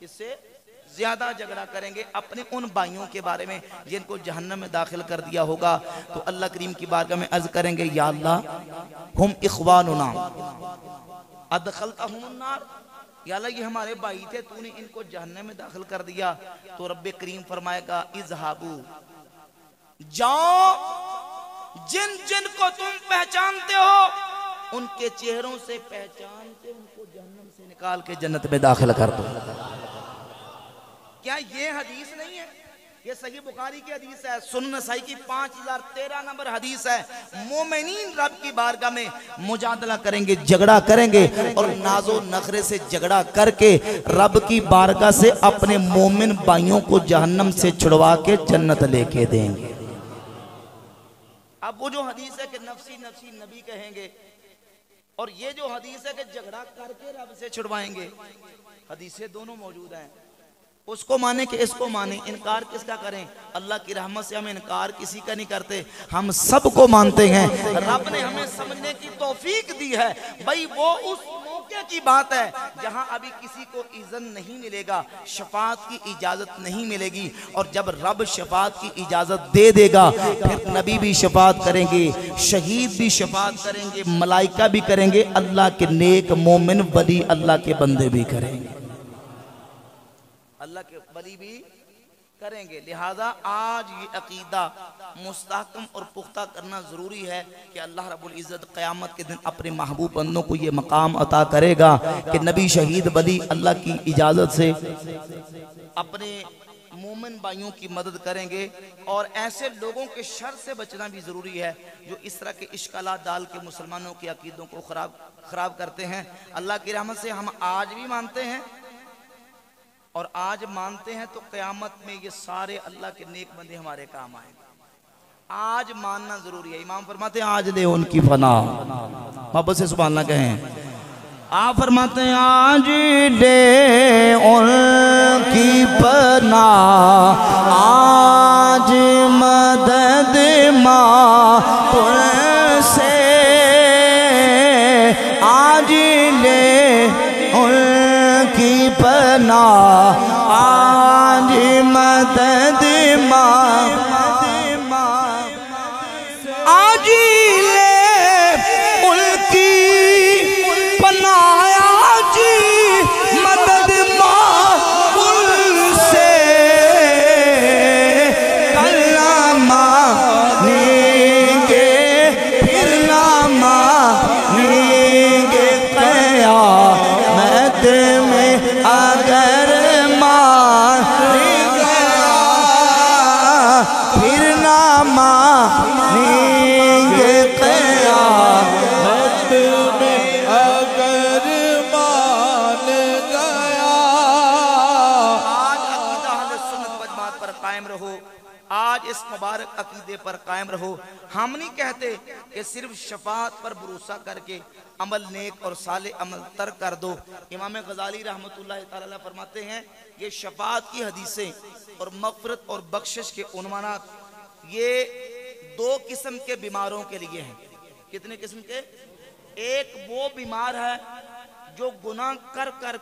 اس سے زیادہ جھگڑا کریں گے اپنے ان بھائیوں کے بارے میں جن کو جہنم میں داخل کر دیا ہوگا۔ تو اللہ کریم کی بارگاہ میں عرض کریں گے یا اللہ ہم اخواننا ادخلتہم النار، یا اللہ یہ ہمارے بھائی تھے، تو نے ان کو جہنم میں داخل کر دیا۔ تو رب کریم فرمائے گا اذهبوا، جاؤ، جن جن کو تم پہچانتے ہو ان کے چہروں سے پہچان کے ان کو جہنم سے نکال کے جنت میں داخل کر دو۔ کیا یہ حدیث نہیں ہے؟ یہ صحیح بخاری کی حدیث ہے، سنن نسائی کی 5013 نمبر حدیث ہے۔ مومنین رب کی بارگاہ میں مجادلہ کریں گے، جھگڑا کریں گے، اور ناز و نخرے سے جھگڑا کر کے رب کی بارگاہ سے اپنے مومن بھائیوں کو جہنم سے چھڑوا کے جنت لے کے دیں گے۔ اب وہ جو حدیث ہے کہ نفسی نفسی نبی کہیں گے، اور یہ جو حدیث ہے کہ جھگڑا کر کے رب سے چھڑوائیں گے، حدیثیں دونوں موجود ہیں۔ اس کو مانے کہ اس کو مانے، انکار کس کا کریں؟ اللہ کی رحمت سے ہم انکار کسی کا نہیں کرتے، ہم سب کو مانتے ہیں۔ رب نے ہمیں سمجھنے کی توفیق دی ہے، بھئی وہ اس موقع کی بات ہے جہاں ابھی کسی کو اذن نہیں ملے گا، شفاعت کی اجازت نہیں ملے گی، اور جب رب شفاعت کی اجازت دے دے گا پھر نبی بھی شفاعت کریں گے، شہید بھی شفاعت کریں گے، ملائکہ بھی کریں گے، اللہ کے نیک مومن ولی اللہ کے بندے بھی کریں گے، اللہ کے ولی بھی کریں گے۔ لہذا آج یہ عقیدہ مستحکم اور پختہ کرنا ضروری ہے کہ اللہ رب العزت قیامت کے دن اپنے محبوب بندوں کو یہ مقام عطا کرے گا کہ نبی، شہید، ولی اللہ کی اجازت سے اپنے مومن بھائیوں کی مدد کریں گے اور ایسے لوگوں کے شر سے بچنا بھی ضروری ہے جو اس طرح کے اشکالات ڈال کے مسلمانوں کی عقیدوں کو خراب کرتے ہیں۔ اللہ کی رحمت سے ہم آج بھی مانتے ہیں اور آج مانتے ہیں تو قیامت میں یہ سارے اللہ کے نیک بندے ہمارے کام آئیں گے۔ آج ماننا ضروری ہے۔ امام فرماتے ہیں آج دے ان کی فنا، محبت سے سبحان اللہ کہیں۔ آپ فرماتے ہیں آج دے ان کی پناہ، آج مدد ماں سے، آج دے ان کی پناہ، آج مدد ماں، آج لے ان کی پناہ، آج مدد ماں سے، کل نہ مانیں گے پھر نہ مانیں گے قیامت میں اگر مانیں گے پھر نہ مانیں گے قیامت میں اگر مان گیا۔ آج عقیدہ اہل سنت والجماعت پر قائم رہو، آج اس مبارک عقیدے پر قائم رہو۔ ہم نہیں کہتے کہ صرف شفاعت پر بھروسہ کر کے عمل نیک اور صالح عمل ترک کر دو۔ امام غزالی رحمت اللہ تعالی فرماتے ہیں یہ شفاعت کی حدیثیں اور مغفرت اور بخشش کے عنوانات یہ دو قسم کے بیماروں کے لیے ہیں۔ کتنے قسم کے؟ ایک وہ بیمار ہے جو گناہ کر کر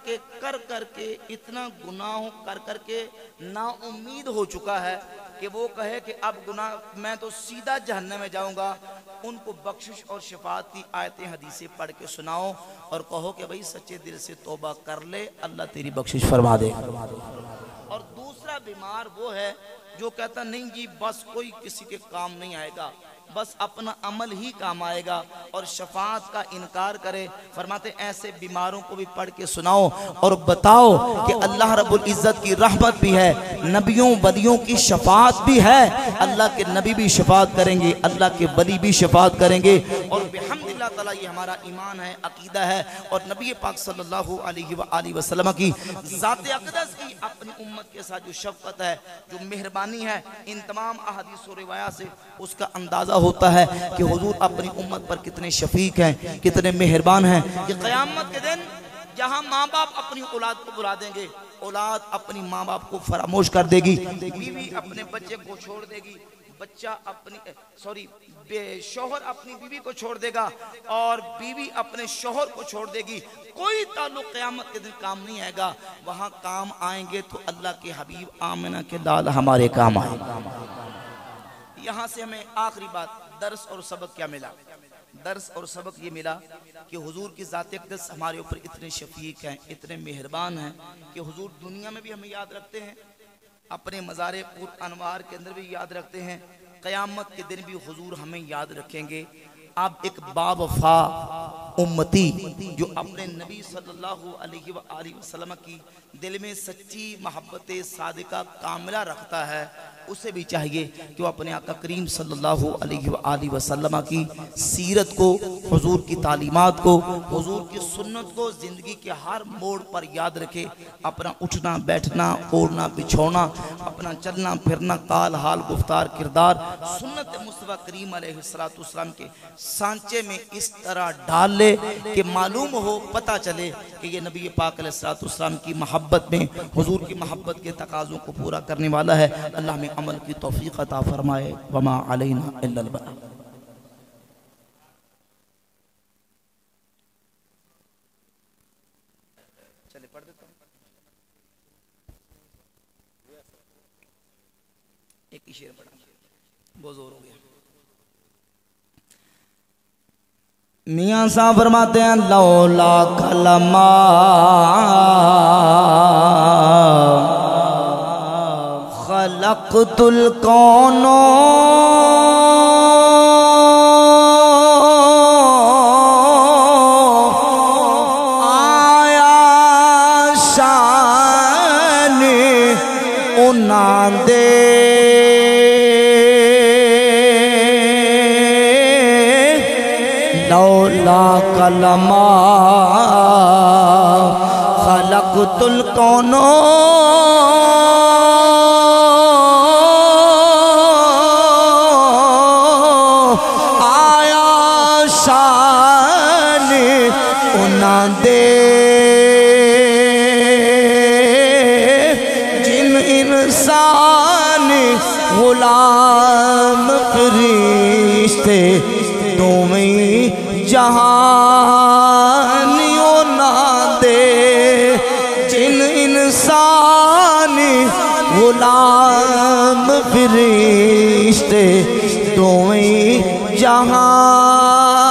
کے اتنا گناہ کر کے نا امید ہو چکا ہے کہ وہ کہے کہ اب گناہ میں تو سیدھا جہنم میں جاؤں گا۔ ان کو بخشش اور شفاعت کی آیتیں حدیثیں پڑھ کے سناؤ اور کہو کہ بھئی سچے دل سے توبہ کر لے، اللہ تیری بخشش فرما دے۔ اور دوسرا بیمار وہ ہے جو کہتا نہیں جی بس کوئی کسی کے کام نہیں آئے گا، بس اپنا عمل ہی کام آئے گا اور شفاعت کا انکار کرے۔ فرماتے ایسے بیماروں کو بھی پڑھ کے سناؤ اور بتاؤ کہ اللہ رب العزت کی رحمت بھی ہے، نبیوں ولیوں کی شفاعت بھی ہے، اللہ کے نبی بھی شفاعت کریں گے، اللہ کے ولی بھی شفاعت کریں گے۔ اور بحمدللہ تعالیٰ یہ ہمارا ایمان ہے، عقیدہ ہے، اور نبی پاک صلی اللہ علیہ وآلہ وسلم کی ذات اقدس کی اپنی امت کے ساتھ جو شفقت ہے، جو مہربانی ہے، ان تمام احادیث و روایات سے اس کا اندازہ ہوتا ہے کہ حضور اپنی امت پر کتنے شفیق ہیں، کتنے مہربان ہیں۔ کہ قیامت کے دن جہاں ماں باپ اپنی اولاد کو بلا دیں گے، اولاد اپنی ماں باپ کو فراموش کر دے گی، بیوی اپنے بچے کو چھوڑ دے گی، بچہ اپنی شوہر اپنی بیوی کو چھوڑ دے گا اور بیوی اپنے شوہر کو چھوڑ دے گی، کوئی تعلق قیامت کے دن کام نہیں آئے گا۔ وہاں کام آئیں گے تو اللہ کے حبیب آمنہ کے لال ہمارے کام آئیں گے۔ یہاں سے ہمیں آخری بات درس اور سبق کیا ملا؟ درس اور سبق یہ ملا کہ حضور کی ذات اقدس ہمارے اوپر اتنے شفیق ہیں، اتنے مہربان ہیں کہ حضور دنیا میں بھی ہمیں یاد رکھتے ہیں، اپنے مزار پر انوار کے اندر بھی یاد رکھتے ہیں، قیامت کے دن بھی حضور ہمیں یاد رکھیں گے۔ اب ایک باوفا امتی جو اپنے نبی صلی اللہ علیہ وآلہ وسلم کی دل میں سچی محبت صادقہ کاملہ رکھتا ہے، اسے بھی چاہیے کہ وہ اپنے آقا کریم صلی اللہ علیہ وآلہ وسلم کی سیرت کو، حضور کی تعلیمات کو، حضور کی سنت کو زندگی کے ہر موڑ پر یاد رکھے۔ اپنا اٹھنا بیٹھنا، اوڑھنا بچھونا، اپنا چلنا پھرنا، قال حال گفتار کردار سنت مصطفیٰ کریم علیہ السلام کے سانچے میں اس طرح ڈال لے کہ معلوم ہو، پتہ چلے کہ یہ نبی پاک علیہ السلام کی محبت میں، حضور کی محبت کے تقاضوں کو پورا کرنے والا ہے۔ اللہ میں عمل کی توفیق عطا فرمائے۔ وما علینا الا البلاغ۔ چلے پڑھ دیتا ہوں، ایک ہی شعر پڑھا، بہت زور ہو گیا۔ میاں صاحب فرماتے ہیں لولا کلمہ خلقت الکون آیا شان انہاں دے لولا کلمہ خلقت الکون آیا شان انہاں دے جن انسان غلام فرشتے تمہیں جہانیوں نہ دے جن انسان غلام فرشتے تمہیں جہان